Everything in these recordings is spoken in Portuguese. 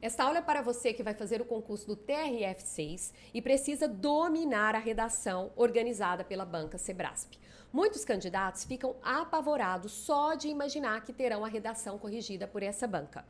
Esta aula é para você que vai fazer o concurso do TRF6 e precisa dominar a redação organizada pela Banca Sebrasp. Muitos candidatos ficam apavorados só de imaginar que terão a redação corrigida por essa banca.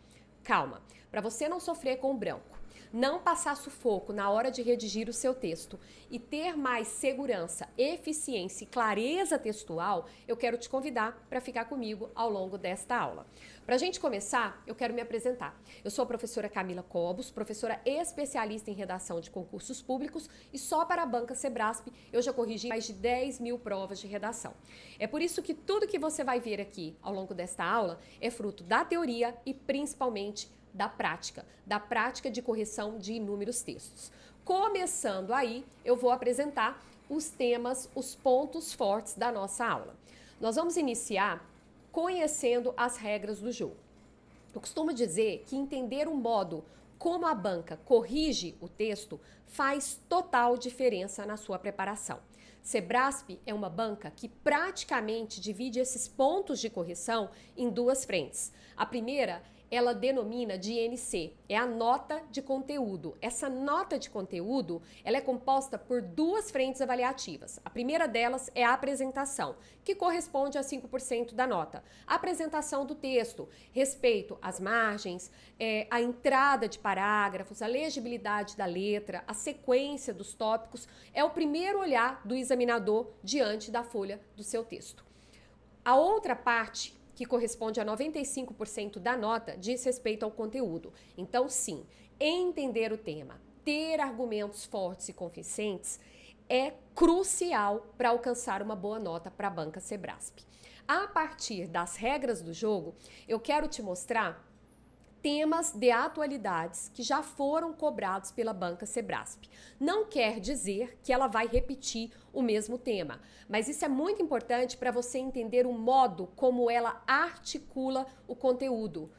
Calma, para você não sofrer com o branco, não passar sufoco na hora de redigir o seu texto e ter mais segurança, eficiência e clareza textual, eu quero te convidar para ficar comigo ao longo desta aula. Para a gente começar, eu quero me apresentar. Eu sou a professora Camila Cobos, professora especialista em redação de concursos públicos e só para a Banca Sebrasp eu já corrigi mais de 10 mil provas de redação. É por isso que tudo que você vai ver aqui ao longo desta aula é fruto da teoria e principalmente da prática de correção de inúmeros textos. Começando aí, eu vou apresentar os temas, os pontos fortes da nossa aula. Nós vamos iniciar conhecendo as regras do jogo. Eu costumo dizer que entender o modo como a banca corrige o texto faz total diferença na sua preparação. Sebrasp é uma banca que praticamente divide esses pontos de correção em duas frentes. A primeira ela denomina de NC, é a nota de conteúdo. Essa nota de conteúdo, ela é composta por duas frentes avaliativas. A primeira delas é a apresentação, que corresponde a 5% da nota. A apresentação do texto, respeito às margens, a entrada de parágrafos, a legibilidade da letra, a sequência dos tópicos, é o primeiro olhar do examinador diante da folha do seu texto. A outra parte, que corresponde a 95% da nota, diz respeito ao conteúdo. Então, sim, entender o tema, ter argumentos fortes e convincentes é crucial para alcançar uma boa nota para a Banca Sebrasp. A partir das regras do jogo, eu quero te mostrar temas de atualidades que já foram cobrados pela Banca Sebrasp. Não quer dizer que ela vai repetir o mesmo tema, mas isso é muito importante para você entender o modo como ela articula o conteúdo,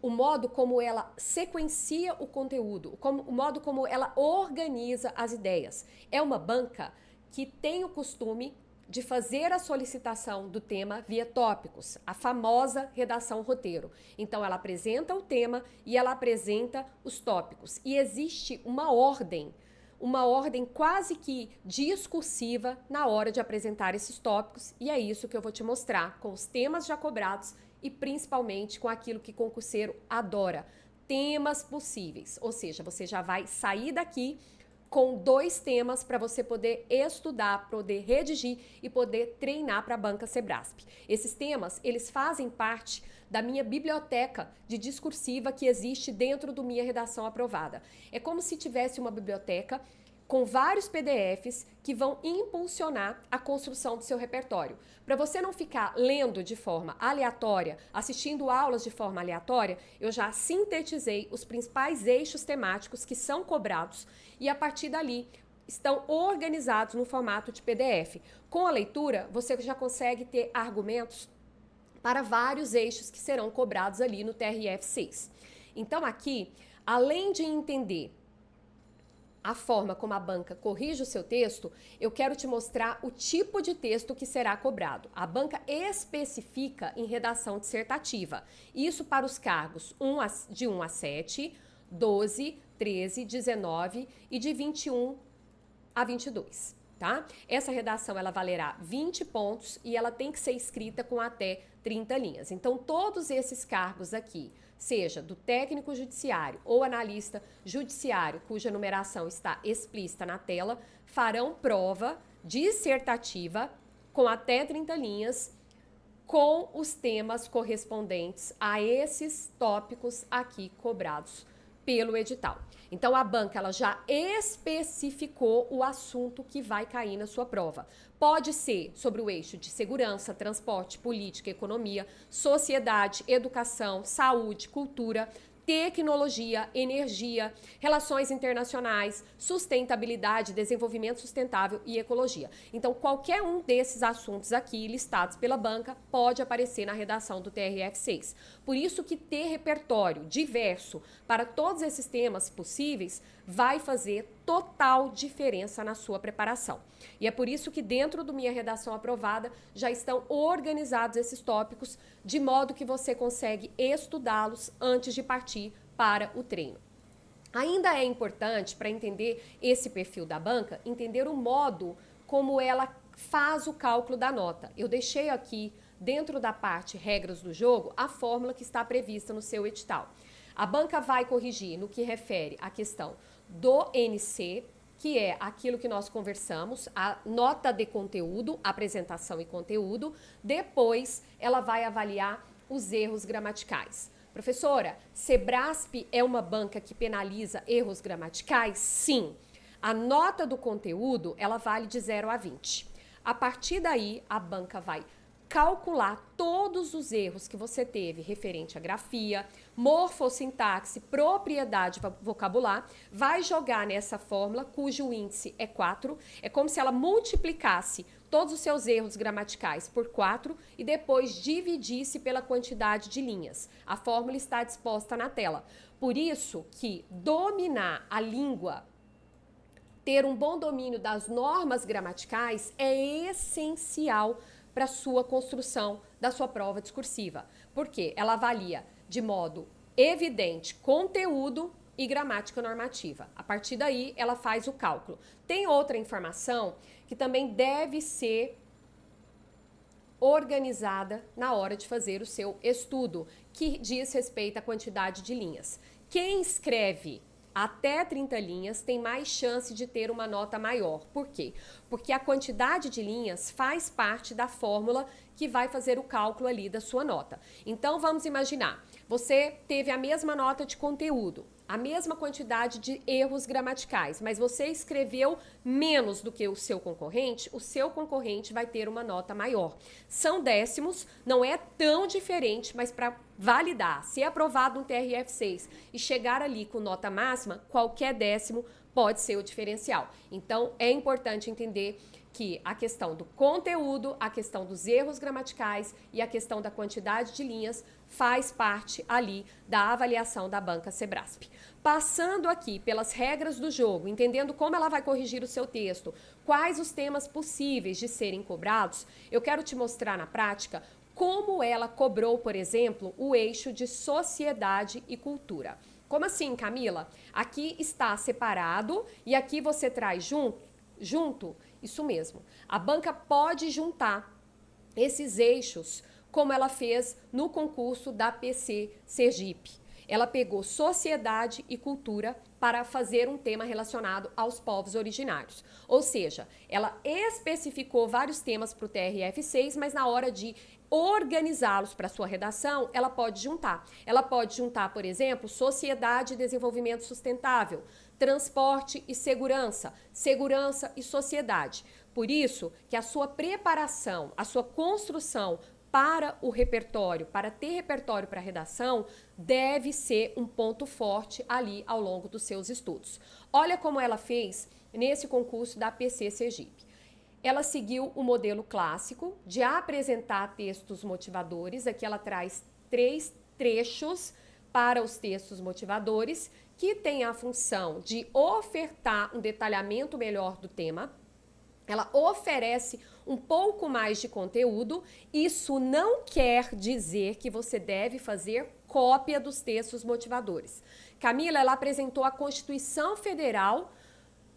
o modo como ela sequencia o conteúdo, o modo como ela organiza as ideias. É uma banca que tem o costume de fazer a solicitação do tema via tópicos, a famosa redação roteiro. Então, ela apresenta o tema e ela apresenta os tópicos. E existe uma ordem quase que discursiva na hora de apresentar esses tópicos, e é isso que eu vou te mostrar com os temas já cobrados e principalmente com aquilo que concurseiro adora, temas possíveis. Ou seja, você já vai sair daqui com dois temas para você poder estudar, poder redigir e poder treinar para a Banca Sebrasp. Esses temas, eles fazem parte da minha biblioteca de discursiva que existe dentro do Minha Redação Aprovada. É como se tivesse uma biblioteca com vários PDFs que vão impulsionar a construção do seu repertório. Para você não ficar lendo de forma aleatória, assistindo aulas de forma aleatória, eu já sintetizei os principais eixos temáticos que são cobrados e a partir dali estão organizados no formato de PDF. Com a leitura, você já consegue ter argumentos para vários eixos que serão cobrados ali no TRF6. Então aqui, além de entender a forma como a banca corrige o seu texto, eu quero te mostrar o tipo de texto que será cobrado. A banca especifica em redação dissertativa. Isso para os cargos de 1 a 7, 12, 13, 19 e de 21 a 22. Tá? Essa redação ela valerá 20 pontos e ela tem que ser escrita com até 30 linhas. Então, todos esses cargos aqui, seja do técnico judiciário ou analista judiciário, cuja numeração está explícita na tela, farão prova dissertativa com até 30 linhas com os temas correspondentes a esses tópicos aqui cobrados pelo edital. Então, a banca ela já especificou o assunto que vai cair na sua prova. Pode ser sobre o eixo de segurança, transporte, política, economia, sociedade, educação, saúde, cultura, tecnologia, energia, relações internacionais, sustentabilidade, desenvolvimento sustentável e ecologia. Então, qualquer um desses assuntos aqui listados pela banca pode aparecer na redação do TRF6. Por isso que ter repertório diverso para todos esses temas possíveis vai fazer total diferença na sua preparação. E é por isso que dentro do Minha Redação Aprovada já estão organizados esses tópicos de modo que você consegue estudá-los antes de partir para o treino. Ainda é importante, para entender esse perfil da banca, entender o modo como ela faz o cálculo da nota. Eu deixei aqui, dentro da parte regras do jogo, a fórmula que está prevista no seu edital. A banca vai corrigir no que refere à questão do NC, que é aquilo que nós conversamos, a nota de conteúdo, apresentação e conteúdo. Depois, ela vai avaliar os erros gramaticais. Professora, Sebrasp é uma banca que penaliza erros gramaticais? Sim. A nota do conteúdo, ela vale de 0 a 20. A partir daí, a banca vai calcular todos os erros que você teve referente à grafia, morfossintaxe, propriedade vocabular, vai jogar nessa fórmula, cujo índice é 4. É como se ela multiplicasse todos os seus erros gramaticais por 4 e depois dividisse pela quantidade de linhas. A fórmula está disposta na tela. Por isso que dominar a língua, ter um bom domínio das normas gramaticais é essencial para a sua construção da sua prova discursiva. Porque ela avalia de modo evidente conteúdo e gramática normativa. A partir daí, ela faz o cálculo. Tem outra informação que também deve ser organizada na hora de fazer o seu estudo, que diz respeito à quantidade de linhas. Quem escreve até 30 linhas tem mais chance de ter uma nota maior. Por quê? Porque a quantidade de linhas faz parte da fórmula que vai fazer o cálculo ali da sua nota. Então, vamos imaginar, você teve a mesma nota de conteúdo, a mesma quantidade de erros gramaticais, mas você escreveu menos do que o seu concorrente vai ter uma nota maior. São décimos, não é tão diferente, mas para validar, ser aprovado no TRF6 e chegar ali com nota máxima, qualquer décimo pode ser o diferencial. Então, é importante entender que a questão do conteúdo, a questão dos erros gramaticais e a questão da quantidade de linhas faz parte ali da avaliação da banca Sebrasp. Passando aqui pelas regras do jogo, entendendo como ela vai corrigir o seu texto, quais os temas possíveis de serem cobrados, eu quero te mostrar na prática como ela cobrou, por exemplo, o eixo de sociedade e cultura. Como assim, Camila? Aqui está separado e aqui você traz junto. Isso mesmo. A banca pode juntar esses eixos como ela fez no concurso da PC Sergipe. Ela pegou sociedade e cultura para fazer um tema relacionado aos povos originários. Ou seja, ela especificou vários temas para o TRF6, mas na hora de organizá-los para sua redação, ela pode juntar. Ela pode juntar, por exemplo, sociedade e desenvolvimento sustentável, transporte e segurança, segurança e sociedade. Por isso que a sua preparação, a sua construção para o repertório, para ter repertório para redação, deve ser um ponto forte ali ao longo dos seus estudos. Olha como ela fez nesse concurso da PC Sergipe. Ela seguiu o modelo clássico de apresentar textos motivadores. Aqui ela traz 3 trechos para os textos motivadores, que tem a função de ofertar um detalhamento melhor do tema. Ela oferece um pouco mais de conteúdo. Isso não quer dizer que você deve fazer cópia dos textos motivadores. Camila, ela apresentou a Constituição Federal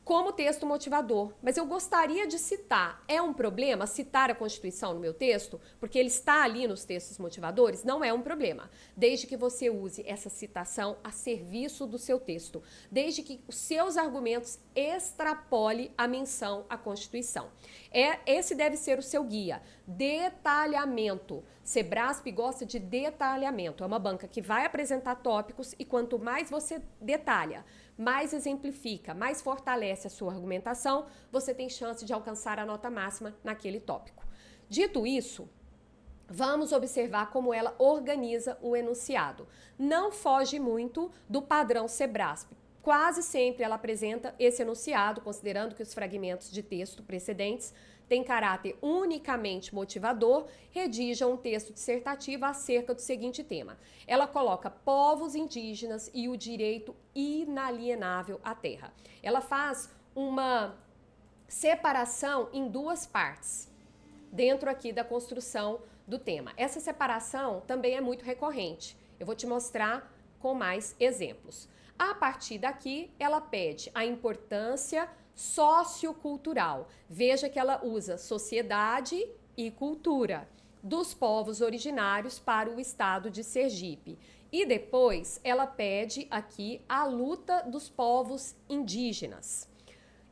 como texto motivador, mas eu gostaria de citar. É um problema citar a Constituição no meu texto? Porque ele está ali nos textos motivadores? Não é um problema, desde que você use essa citação a serviço do seu texto, desde que os seus argumentos extrapole a menção à Constituição. Esse deve ser o seu guia. Detalhamento. Sebrasp gosta de detalhamento. É uma banca que vai apresentar tópicos e quanto mais você detalha, mais exemplifica, mais fortalece a sua argumentação, você tem chance de alcançar a nota máxima naquele tópico. Dito isso, vamos observar como ela organiza o enunciado. Não foge muito do padrão Sebrasp. Quase sempre ela apresenta esse enunciado, considerando que os fragmentos de texto precedentes têm caráter unicamente motivador, redija um texto dissertativo acerca do seguinte tema. Ela coloca povos indígenas e o direito inalienável à terra. Ela faz uma separação em 2 partes, dentro aqui da construção do tema. Essa separação também é muito recorrente. Eu vou te mostrar com mais exemplos. A partir daqui, ela pede a importância sociocultural. Veja que ela usa sociedade e cultura dos povos originários para o estado de Sergipe. E depois ela pede aqui a luta dos povos indígenas,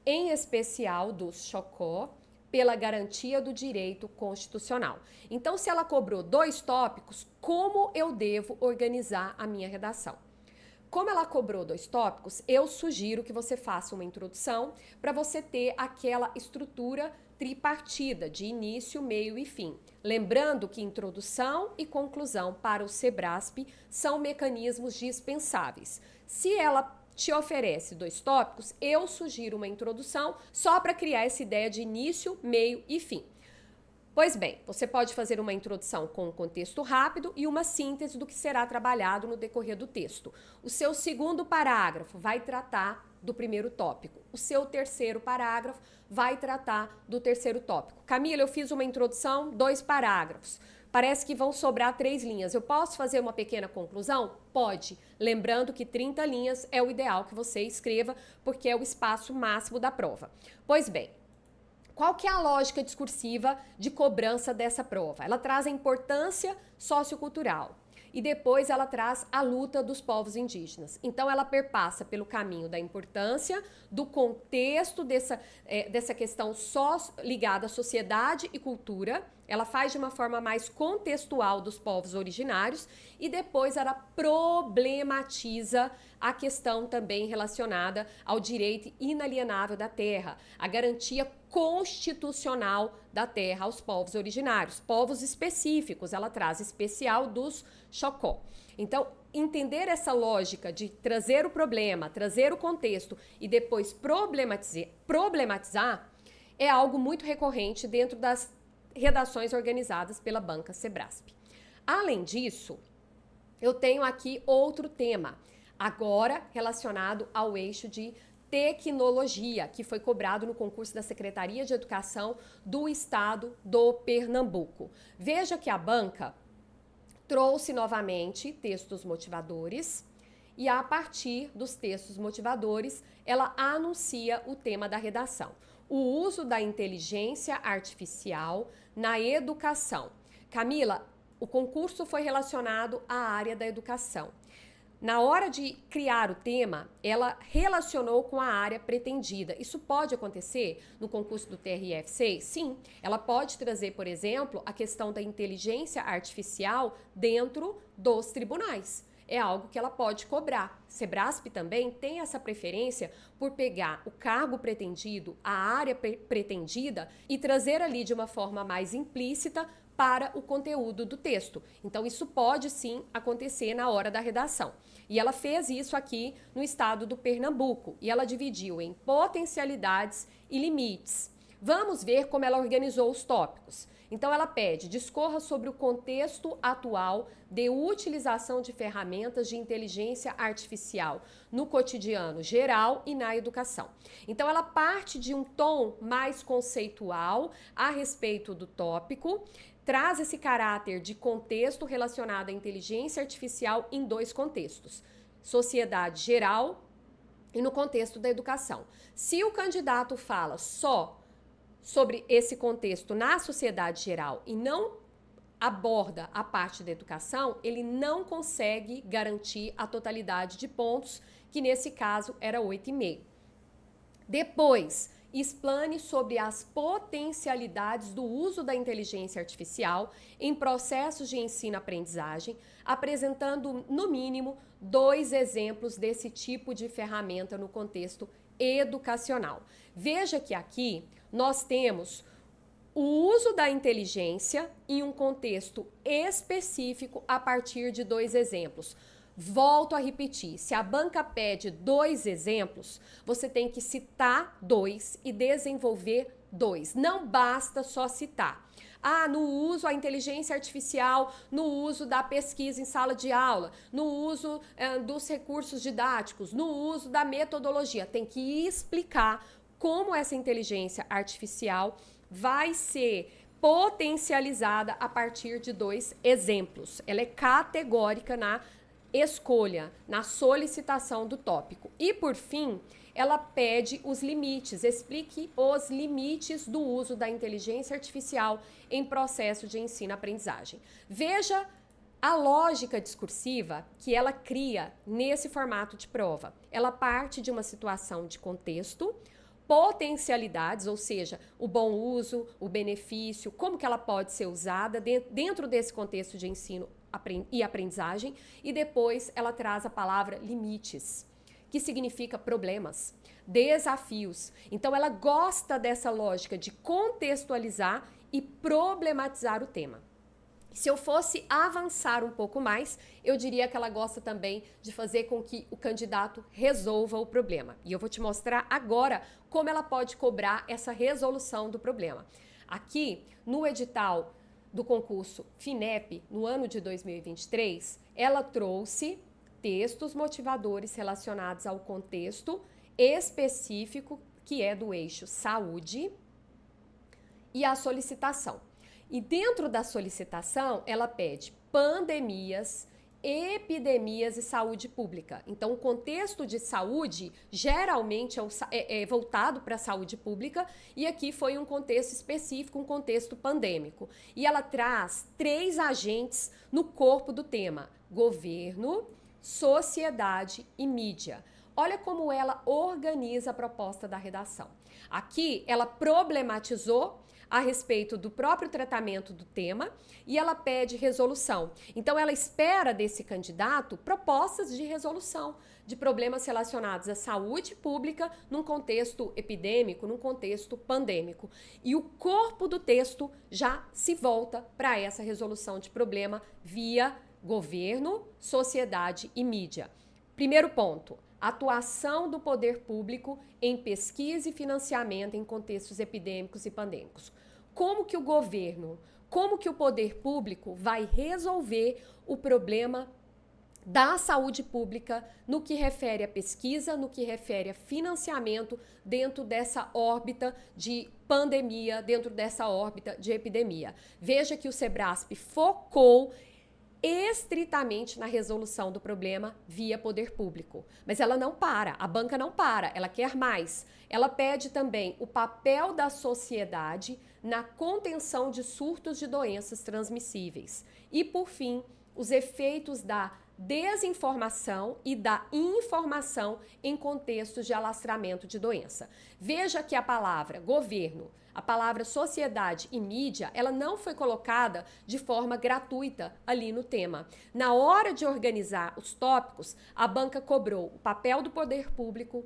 em especial dos Chocó, pela garantia do direito constitucional. Então, se ela cobrou 2 tópicos, como eu devo organizar a minha redação? Como ela cobrou 2 tópicos, eu sugiro que você faça uma introdução para você ter aquela estrutura tripartida de início, meio e fim. Lembrando que introdução e conclusão para o SEBRASP são mecanismos dispensáveis. Se ela te oferece 2 tópicos, eu sugiro uma introdução só para criar essa ideia de início, meio e fim. Pois bem, você pode fazer uma introdução com um contexto rápido e uma síntese do que será trabalhado no decorrer do texto. O seu segundo parágrafo vai tratar do primeiro tópico. O seu terceiro parágrafo vai tratar do terceiro tópico. Camila, eu fiz uma introdução, 2 parágrafos. Parece que vão sobrar 3 linhas. Eu posso fazer uma pequena conclusão? Pode. Lembrando que 30 linhas é o ideal que você escreva, porque é o espaço máximo da prova. Pois bem, qual que é a lógica discursiva de cobrança dessa prova? Ela traz a importância sociocultural e depois ela traz a luta dos povos indígenas. Então ela perpassa pelo caminho da importância, do contexto dessa questão só ligada à sociedade e cultura. Ela faz de uma forma mais contextual dos povos originários e depois ela problematiza a questão também relacionada ao direito inalienável da terra, a garantia constitucional da terra aos povos originários, povos específicos, ela traz especial dos Chocó. Então, entender essa lógica de trazer o problema, trazer o contexto e depois problematizar é algo muito recorrente dentro das redações organizadas pela Banca SEBRASP. Além disso, eu tenho aqui outro tema, agora relacionado ao eixo de tecnologia, que foi cobrado no concurso da Secretaria de Educação do Estado do Pernambuco. Veja que a banca trouxe novamente textos motivadores e a partir dos textos motivadores, ela anuncia o tema da redação. O uso da inteligência artificial na educação. Camila, o concurso foi relacionado à área da educação. Na hora de criar o tema, ela relacionou com a área pretendida. Isso pode acontecer no concurso do TRF6? Sim, ela pode trazer, por exemplo, a questão da inteligência artificial dentro dos tribunais. É algo que ela pode cobrar. SEBRASP também tem essa preferência por pegar o cargo pretendido, a área pretendida e trazer ali de uma forma mais implícita para o conteúdo do texto. Então, isso pode sim acontecer na hora da redação. E ela fez isso aqui no estado do Pernambuco e ela dividiu em potencialidades e limites. Vamos ver como ela organizou os tópicos. Então, ela pede, discorra sobre o contexto atual de utilização de ferramentas de inteligência artificial no cotidiano geral e na educação. Então, ela parte de um tom mais conceitual a respeito do tópico, traz esse caráter de contexto relacionado à inteligência artificial em 2 contextos, sociedade geral e no contexto da educação. Se o candidato fala só sobre esse contexto na sociedade geral e não aborda a parte da educação, ele não consegue garantir a totalidade de pontos, que nesse caso era 8,5. Depois, explane sobre as potencialidades do uso da inteligência artificial em processos de ensino-aprendizagem, apresentando, no mínimo, 2 exemplos desse tipo de ferramenta no contexto educacional. Veja que aqui nós temos o uso da inteligência em um contexto específico a partir de 2 exemplos. Volto a repetir, se a banca pede 2 exemplos, você tem que citar 2 e desenvolver 2. Não basta só citar. No uso da inteligência artificial, no uso da pesquisa em sala de aula, no uso dos recursos didáticos, no uso da metodologia. Tem que explicar como essa inteligência artificial vai ser potencializada a partir de 2 exemplos. Ela é categórica na escolha, na solicitação do tópico. E, por fim, ela pede os limites, explique os limites do uso da inteligência artificial em processo de ensino-aprendizagem. Veja a lógica discursiva que ela cria nesse formato de prova. Ela parte de uma situação de contexto, potencialidades, ou seja, o bom uso, o benefício, como que ela pode ser usada dentro desse contexto de ensino e aprendizagem, e depois ela traz a palavra limites, que significa problemas, desafios. Então ela gosta dessa lógica de contextualizar e problematizar o tema. Se eu fosse avançar um pouco mais, eu diria que ela gosta também de fazer com que o candidato resolva o problema. E eu vou te mostrar agora como ela pode cobrar essa resolução do problema. Aqui, no edital do concurso FINEP, no ano de 2023, ela trouxe textos motivadores relacionados ao contexto específico, que é do eixo saúde, e a solicitação. E dentro da solicitação, ela pede pandemias, epidemias e saúde pública. Então, o contexto de saúde geralmente é voltado para a saúde pública, e aqui foi um contexto específico, um contexto pandêmico. E ela traz 3 agentes no corpo do tema: governo, sociedade e mídia. Olha como ela organiza a proposta da redação. Aqui, ela problematizou a respeito do próprio tratamento do tema e ela pede resolução. Então, ela espera desse candidato propostas de resolução de problemas relacionados à saúde pública num contexto epidêmico, num contexto pandêmico. E o corpo do texto já se volta para essa resolução de problema via governo, sociedade e mídia. Primeiro ponto: atuação do poder público em pesquisa e financiamento em contextos epidêmicos e pandêmicos. Como que o governo, como que o poder público vai resolver o problema da saúde pública no que refere à pesquisa, no que refere a financiamento dentro dessa órbita de pandemia, dentro dessa órbita de epidemia. Veja que o Sebrasp focou estritamente na resolução do problema via poder público. Mas ela não para, a banca não para, ela quer mais. Ela pede também o papel da sociedade na contenção de surtos de doenças transmissíveis. E, por fim, os efeitos da desinformação e da informação em contextos de alastramento de doença. Veja que a palavra governo, a palavra sociedade e mídia, ela não foi colocada de forma gratuita ali no tema. Na hora de organizar os tópicos, a banca cobrou o papel do poder público,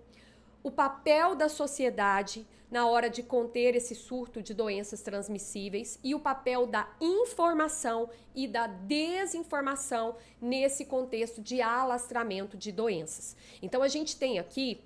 o papel da sociedade na hora de conter esse surto de doenças transmissíveis e o papel da informação e da desinformação nesse contexto de alastramento de doenças. Então, a gente tem aqui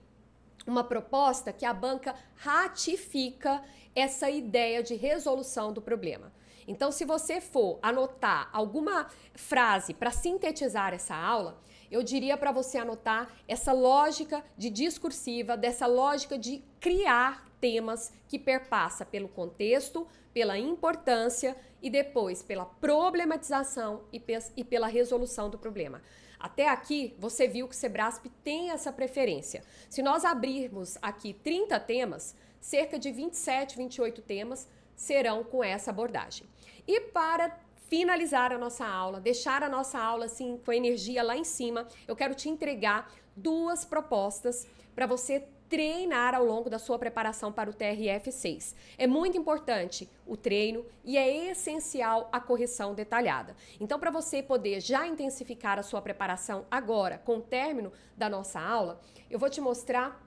uma proposta que a banca ratifica essa ideia de resolução do problema. Então, se você for anotar alguma frase para sintetizar essa aula, eu diria para você anotar essa lógica de discursiva, dessa lógica de criar temas que perpassa pelo contexto, pela importância e depois pela problematização e pela resolução do problema. Até aqui, você viu que o Sebrasp tem essa preferência. Se nós abrirmos aqui 30 temas, cerca de 27, 28 temas serão com essa abordagem. E para finalizar a nossa aula, deixar a nossa aula assim com a energia lá em cima, eu quero te entregar 2 propostas para você treinar ao longo da sua preparação para o TRF6. É muito importante o treino e é essencial a correção detalhada. Então, para você poder já intensificar a sua preparação agora, com o término da nossa aula, eu vou te mostrar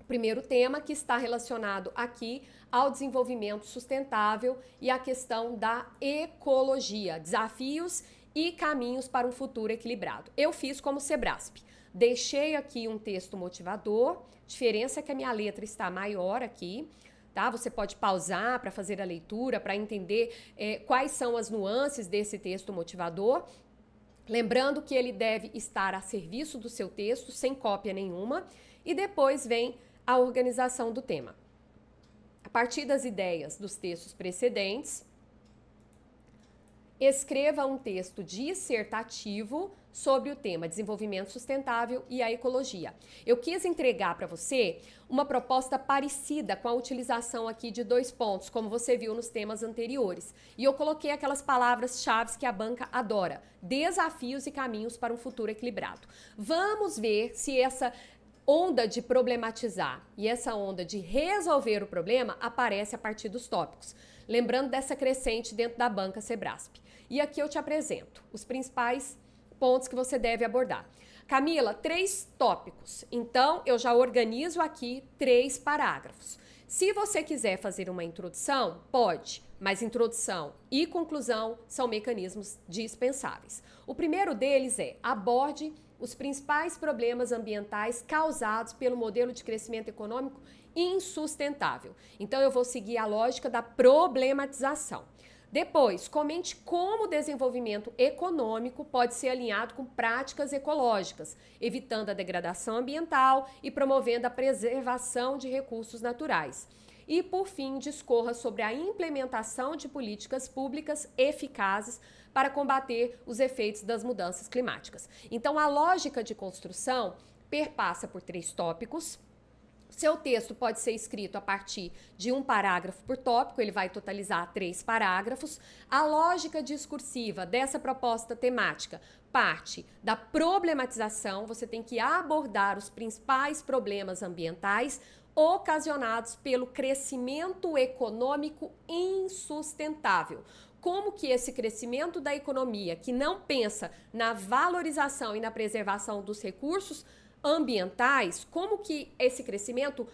o primeiro tema, que está relacionado aqui ao desenvolvimento sustentável e à questão da ecologia, desafios e caminhos para um futuro equilibrado. Eu fiz como Sebrasp. Deixei aqui um texto motivador, diferença é que a minha letra está maior aqui, tá? Você pode pausar para fazer a leitura, para entender quais são as nuances desse texto motivador. Lembrando que ele deve estar a serviço do seu texto, sem cópia nenhuma, e depois vem a organização do tema. A partir das ideias dos textos precedentes, Escreva um texto dissertativo sobre o tema desenvolvimento sustentável e a ecologia. Eu quis entregar para você uma proposta parecida com a utilização aqui de 2 pontos, como você viu nos temas anteriores. E eu coloquei aquelas palavras-chave que a banca adora: desafios e caminhos para um futuro equilibrado. Vamos ver se essa onda de problematizar e essa onda de resolver o problema aparece a partir dos tópicos. Lembrando dessa crescente dentro da banca Sebrasp. E aqui eu te apresento os principais pontos que você deve abordar. Camila, 3 tópicos. Então, eu já organizo aqui 3 parágrafos. Se você quiser fazer uma introdução, pode, mas introdução e conclusão são mecanismos dispensáveis. O primeiro deles é: aborde os principais problemas ambientais causados pelo modelo de crescimento econômico insustentável. Então, eu vou seguir a lógica da problematização. Depois, comente como o desenvolvimento econômico pode ser alinhado com práticas ecológicas, evitando a degradação ambiental e promovendo a preservação de recursos naturais. E, por fim, discorra sobre a implementação de políticas públicas eficazes para combater os efeitos das mudanças climáticas. Então, a lógica de construção perpassa por 3 tópicos. Seu texto pode ser escrito a partir de um parágrafo por tópico, ele vai totalizar 3 parágrafos. A lógica discursiva dessa proposta temática parte da problematização, você tem que abordar os principais problemas ambientais ocasionados pelo crescimento econômico insustentável. Como que esse crescimento da economia, que não pensa na valorização e na preservação dos recursos ambientais, como que esse crescimento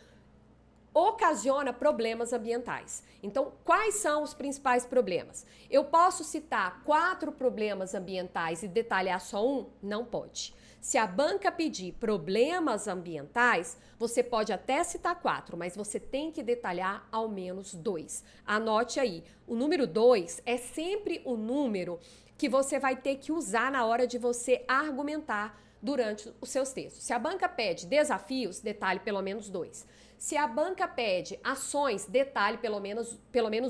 ocasiona problemas ambientais. Então, quais são os principais problemas? Eu posso citar 4 problemas ambientais e detalhar só um? Não pode. Se a banca pedir problemas ambientais, você pode até citar 4, mas você tem que detalhar ao menos 2. Anote aí, o número 2 é sempre o número que você vai ter que usar na hora de você argumentar durante os seus textos. Se a banca pede desafios, detalhe pelo menos 2. Se a banca pede ações, detalhe pelo menos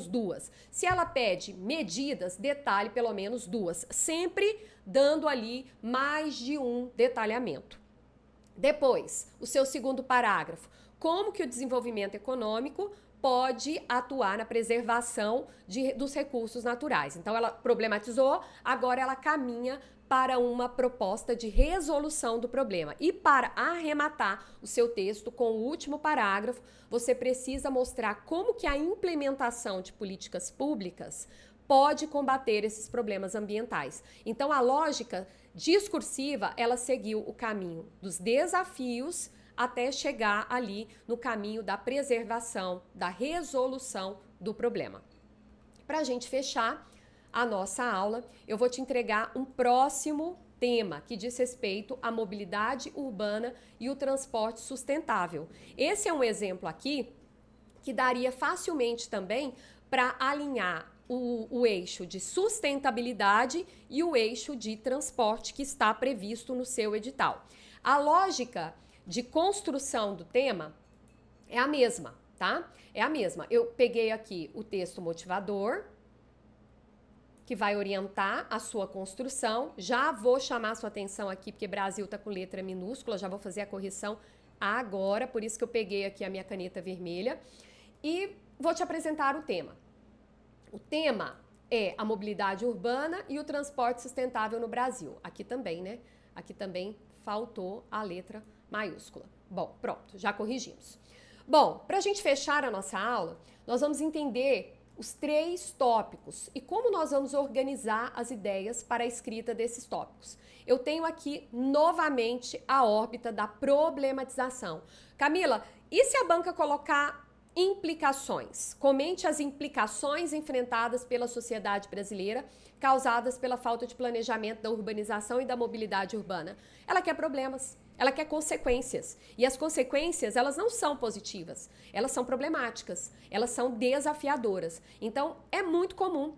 2. Se ela pede medidas, detalhe pelo menos 2. Sempre dando ali mais de um detalhamento. Depois, o seu segundo parágrafo. Como que o desenvolvimento econômico pode atuar na preservação dos recursos naturais. Então, ela problematizou, agora ela caminha para uma proposta de resolução do problema. E para arrematar o seu texto com o último parágrafo, você precisa mostrar como que a implementação de políticas públicas pode combater esses problemas ambientais. Então, a lógica discursiva, ela seguiu o caminho dos desafios até chegar ali no caminho da preservação, da resolução do problema. Para a gente fechar a nossa aula, eu vou te entregar um próximo tema que diz respeito à mobilidade urbana e o transporte sustentável. Esse é um exemplo aqui que daria facilmente também para alinhar o eixo de sustentabilidade e o eixo de transporte que está previsto no seu edital. A lógica de construção do tema é a mesma, tá? É a mesma. Eu peguei aqui o texto motivador, que vai orientar a sua construção. Já vou chamar a sua atenção aqui, porque Brasil tá com letra minúscula, já vou fazer a correção agora, por isso que eu peguei aqui a minha caneta vermelha. E vou te apresentar o tema. O tema é a mobilidade urbana e o transporte sustentável no Brasil. Aqui também, né? Aqui também faltou a letra maiúscula. Bom, pronto, já corrigimos. Bom, para a gente fechar a nossa aula, nós vamos entender os 3 tópicos e como nós vamos organizar as ideias para a escrita desses tópicos. Eu tenho aqui novamente a órbita da problematização. Camila, e se a banca colocar implicações? Comente as implicações enfrentadas pela sociedade brasileira causadas pela falta de planejamento da urbanização e da mobilidade urbana. Ela quer problemas, ela quer consequências. E as consequências, elas não são positivas, elas são problemáticas, elas são desafiadoras. Então, é muito comum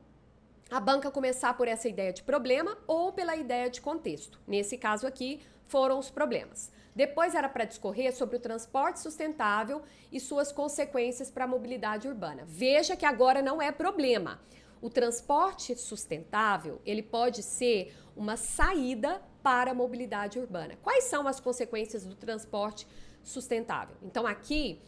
a banca começar por essa ideia de problema ou pela ideia de contexto. Nesse caso aqui, foram os problemas. Depois era para discorrer sobre o transporte sustentável e suas consequências para a mobilidade urbana. Veja que agora não é problema. o transporte sustentável, ele pode ser uma saída para a mobilidade urbana. Quais são as consequências do transporte sustentável? Então, aqui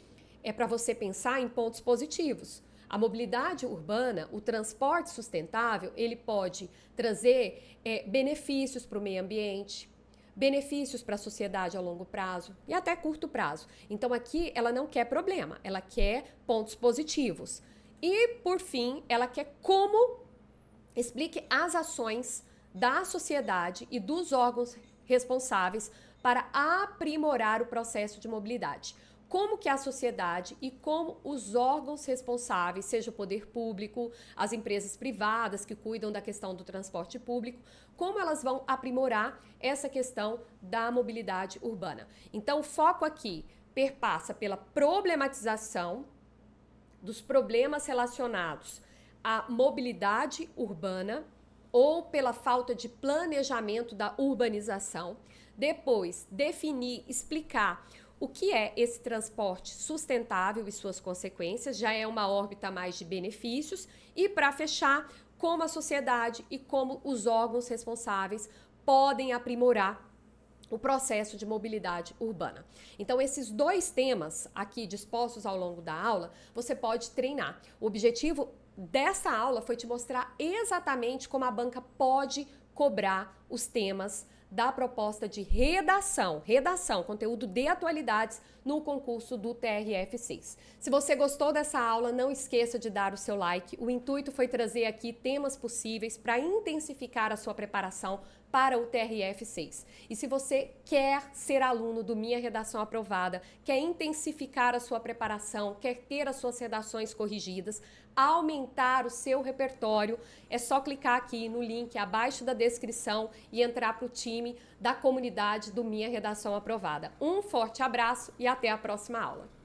é para você pensar em pontos positivos. A mobilidade urbana, o transporte sustentável, ele pode trazer benefícios para o meio ambiente, benefícios para a sociedade a longo prazo e até curto prazo. Então, aqui ela não quer problema, ela quer pontos positivos. E, por fim, ela quer como explique as ações da sociedade e dos órgãos responsáveis para aprimorar o processo de mobilidade. Como que a sociedade e como os órgãos responsáveis, seja o poder público, as empresas privadas que cuidam da questão do transporte público, como elas vão aprimorar essa questão da mobilidade urbana. Então, o foco aqui perpassa pela problematização dos problemas relacionados à mobilidade urbana ou pela falta de planejamento da urbanização. Depois, definir, explicar o que é esse transporte sustentável e suas consequências, já é uma órbita mais de benefícios. E, para fechar, como a sociedade e como os órgãos responsáveis podem aprimorar o processo de mobilidade urbana. Então, esses dois temas aqui dispostos ao longo da aula, você pode treinar. O objetivo dessa aula foi te mostrar exatamente como a banca pode cobrar os temas da proposta de redação, conteúdo de atualidades no concurso do TRF6. Se você gostou dessa aula, não esqueça de dar o seu like. O intuito foi trazer aqui temas possíveis para intensificar a sua preparação para o TRF6. E se você quer ser aluno do Minha Redação Aprovada, quer intensificar a sua preparação, quer ter as suas redações corrigidas, aumentar o seu repertório, é só clicar aqui no link abaixo da descrição e entrar para o time da comunidade do Minha Redação Aprovada. Um forte abraço e até a próxima aula.